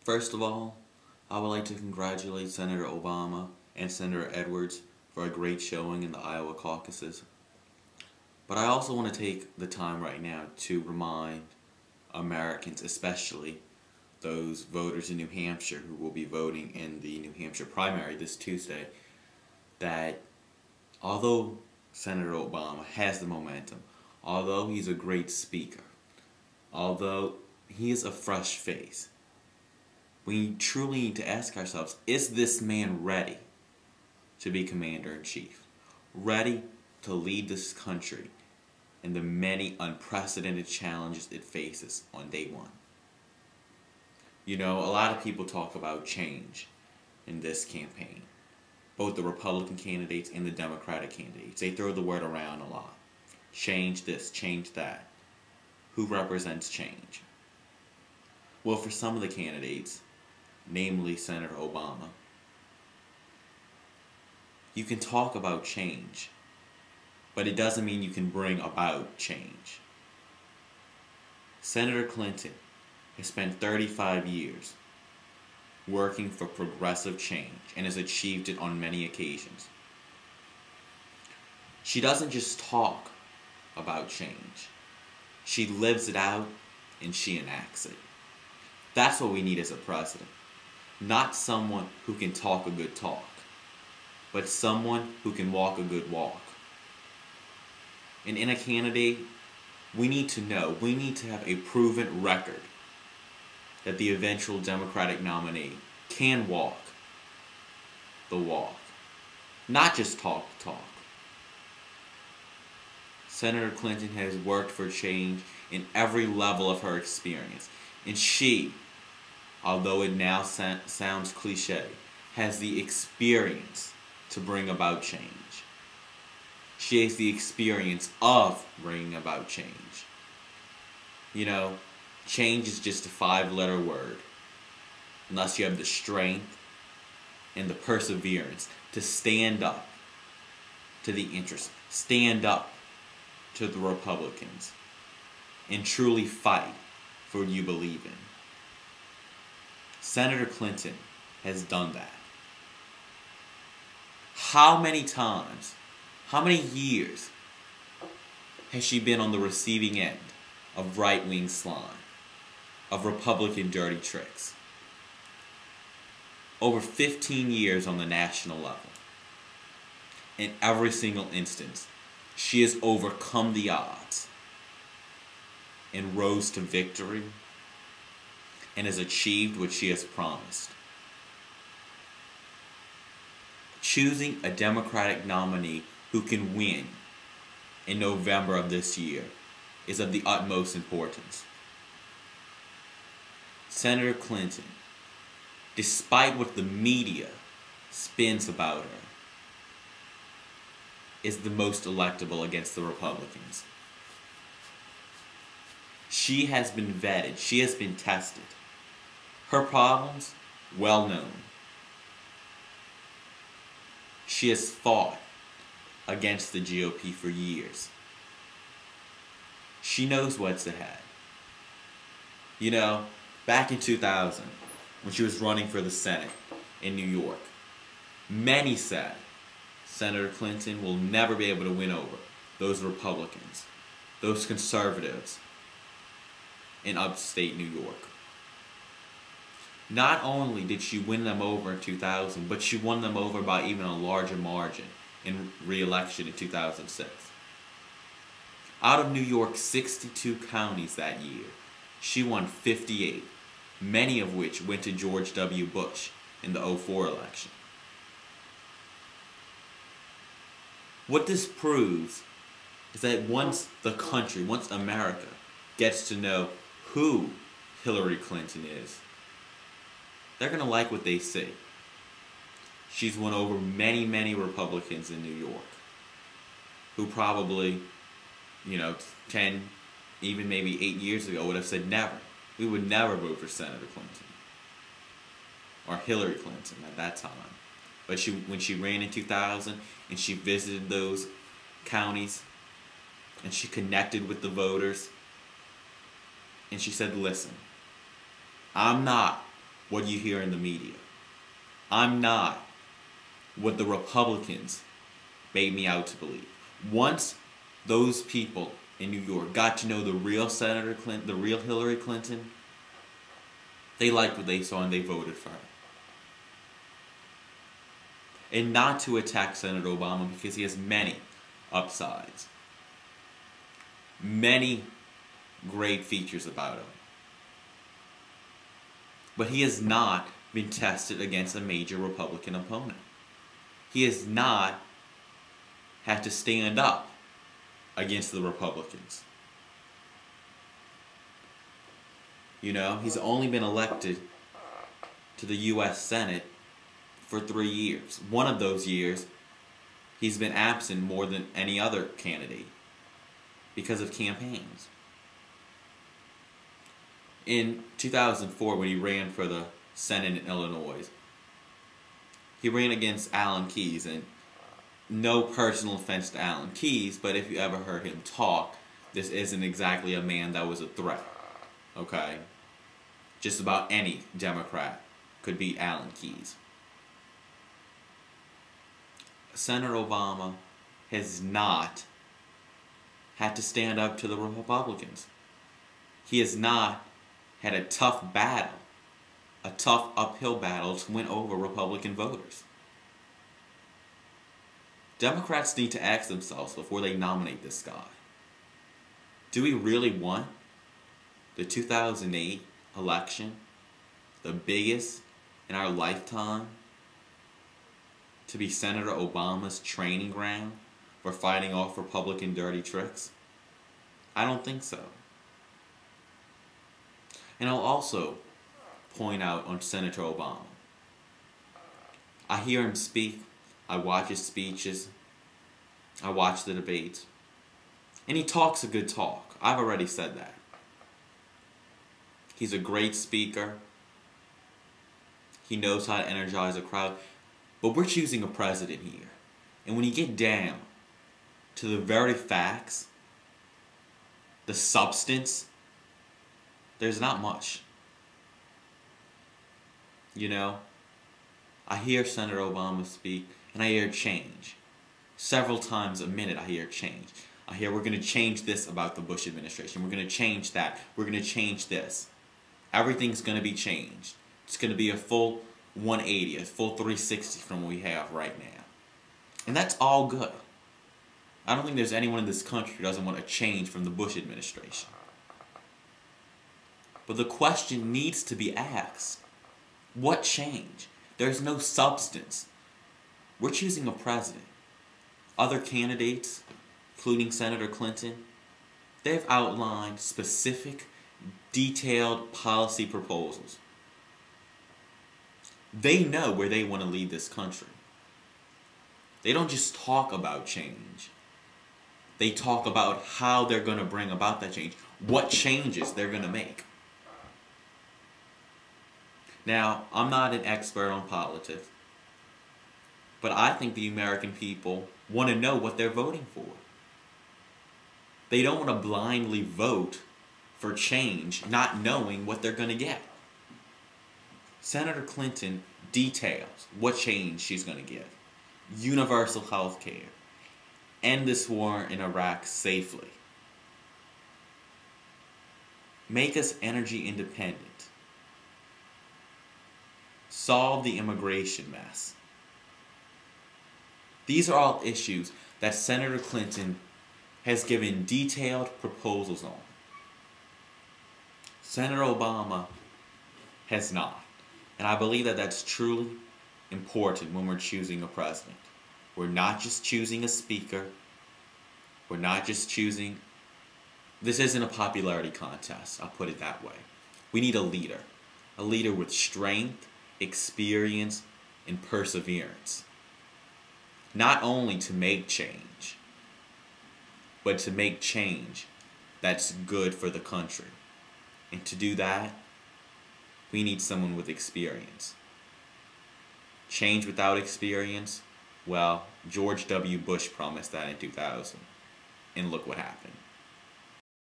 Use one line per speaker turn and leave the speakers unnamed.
First of all, I would like to congratulate Senator Obama and Senator Edwards for a great showing in the Iowa caucuses. But I also want to take the time right now to remind Americans, especially those voters in New Hampshire who will be voting in the New Hampshire primary this Tuesday, that although Senator Obama has the momentum, although he's a great speaker, although he is a fresh face, we truly need to ask ourselves, is this man ready to be Commander-in-Chief? Ready to lead this country in the many unprecedented challenges it faces on day one? You know, a lot of people talk about change in this campaign. Both the Republican candidates and the Democratic candidates. They throw the word around a lot. Change this, change that. Who represents change? Well, for some of the candidates, namely Senator Obama, you can talk about change, but it doesn't mean you can bring about change. Senator Clinton has spent 35 years working for progressive change and has achieved it on many occasions. She doesn't just talk about change. She lives it out and she enacts it. That's what we need as a president. Not someone who can talk a good talk, but someone who can walk a good walk. And in a candidate, we need to have a proven record that the eventual Democratic nominee can walk the walk, not just talk the talk. Senator Clinton has worked for change in every level of her experience, and she, although it now sounds cliche, has the experience to bring about change. She has the experience of bringing about change. You know, change is just a 5-letter word, unless you have the strength and the perseverance to stand up to the interests, stand up to the Republicans, and truly fight for what you believe in. Senator Clinton has done that. How many times, how many years has she been on the receiving end of right-wing slime, of Republican dirty tricks? Over 15 years on the national level. In every single instance, she has overcome the odds and rose to victory and has achieved what she has promised. Choosing a Democratic nominee who can win in November of this year is of the utmost importance. Senator Clinton, despite what the media spins about her, is the most electable against the Republicans. She has been vetted. She has been tested. Her problems, well known. She has fought against the GOP for years. She knows what's ahead. You know, back in 2000, when she was running for the Senate in New York, many said Senator Clinton will never be able to win over those Republicans, those conservatives in upstate New York. Not only did she win them over in 2000, but she won them over by even a larger margin in re-election in 2006. Out of New York's 62 counties that year, she won 58, many of which went to George W. Bush in the 2004 election. What this proves is that once the country, once America gets to know who Hillary Clinton is, they're going to like what they see. She's won over many, many Republicans in New York who probably, 10, even maybe 8 years ago would have said never. We would never vote for Senator Clinton or Hillary Clinton at that time. But when she ran in 2000 and she visited those counties and she connected with the voters and she said, listen, I'm not what you hear in the media. I'm not what the Republicans made me out to believe. Once those people in New York got to know the real Senator Clinton, the real Hillary Clinton, they liked what they saw and they voted for her. And not to attack Senator Obama because he has many upsides. Many great features about him. But he has not been tested against a major Republican opponent. He has not had to stand up against the Republicans. You know, he's only been elected to the U.S. Senate for 3 years. One of those years, he's been absent more than any other candidate because of campaigns. In 2004, when he ran for the Senate in Illinois, he ran against Alan Keyes, and no personal offense to Alan Keyes, but if you ever heard him talk, this isn't exactly a man that was a threat, okay? Just about any Democrat could beat Alan Keyes. Senator Obama has not had to stand up to the Republicans. He has not had a tough battle, a tough uphill battle to win over Republican voters. Democrats need to ask themselves before they nominate this guy. Do we really want the 2008 election, the biggest in our lifetime, to be Senator Obama's training ground for fighting off Republican dirty tricks? I don't think so. And I'll also point out on Senator Obama. I hear him speak, I watch his speeches, I watch the debates, and he talks a good talk. I've already said that. He's a great speaker. He knows how to energize a crowd. But we're choosing a president here. And when you get down to the very facts, the substance, there's not much. You know, I hear Senator Obama speak, and I hear change. Several times a minute I hear change. I hear we're going to change this about the Bush administration. We're going to change that. We're going to change this. Everything's going to be changed. It's going to be a full 180, a full 360 from what we have right now. And that's all good. I don't think there's anyone in this country who doesn't want a change from the Bush administration. But the question needs to be asked. What change? There's no substance. We're choosing a president. Other candidates, including Senator Clinton, they've outlined specific, detailed policy proposals. They know where they want to lead this country. They don't just talk about change. They talk about how they're going to bring about that change, what changes they're going to make. Now, I'm not an expert on politics, but I think the American people want to know what they're voting for. They don't want to blindly vote for change, not knowing what they're going to get. Senator Clinton details what change she's going to give. Universal health care. End this war in Iraq safely. Make us energy independent. Solve the immigration mess. These are all issues that Senator Clinton has given detailed proposals on. Senator Obama has not. And I believe that that's truly important when we're choosing a president. We're not just choosing a speaker. We're not just choosing... This isn't a popularity contest, I'll put it that way. We need a leader. A leader with strength, experience, and perseverance. Not only to make change, but to make change that's good for the country. And to do that, we need someone with experience. Change without experience? Well, George W. Bush promised that in 2000. And look what happened.